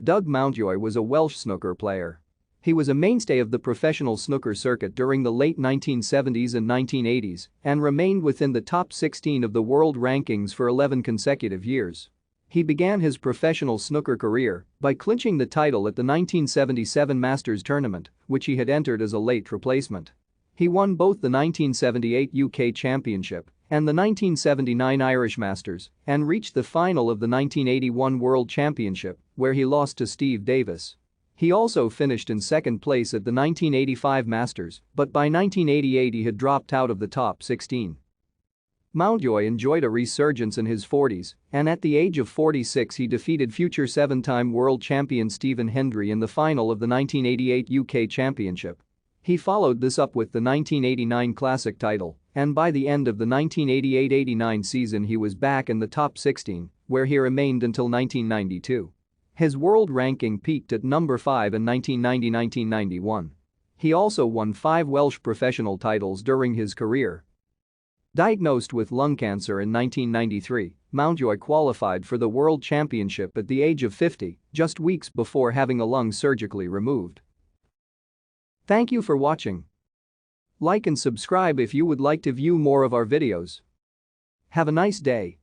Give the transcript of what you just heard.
Doug Mountjoy was a Welsh snooker player. He was a mainstay of the professional snooker circuit during the late 1970s and 1980s and remained within the top 16 of the world rankings for 11 consecutive years. He began his professional snooker career by clinching the title at the 1977 Masters tournament, which he had entered as a late replacement. He won both the 1978 UK Championship and the 1979 Irish Masters and reached the final of the 1981 World Championship, where he lost to Steve Davis. He also finished in second place at the 1985 Masters, but by 1988 he had dropped out of the top 16. Mountjoy enjoyed a resurgence in his 40s, and at the age of 46 he defeated future seven-time world champion Stephen Hendry in the final of the 1988 UK Championship. He followed this up with the 1989 Classic title, and by the end of the 1988-89 season he was back in the top 16, where he remained until 1992. His world ranking peaked at number 5 in 1990-1991. He also won 5 Welsh professional titles during his career. Diagnosed with lung cancer in 1993, Mountjoy qualified for the World Championship at the age of 50, just weeks before having a lung surgically removed. Thank you for watching. Like and subscribe if you would like to view more of our videos. Have a nice day.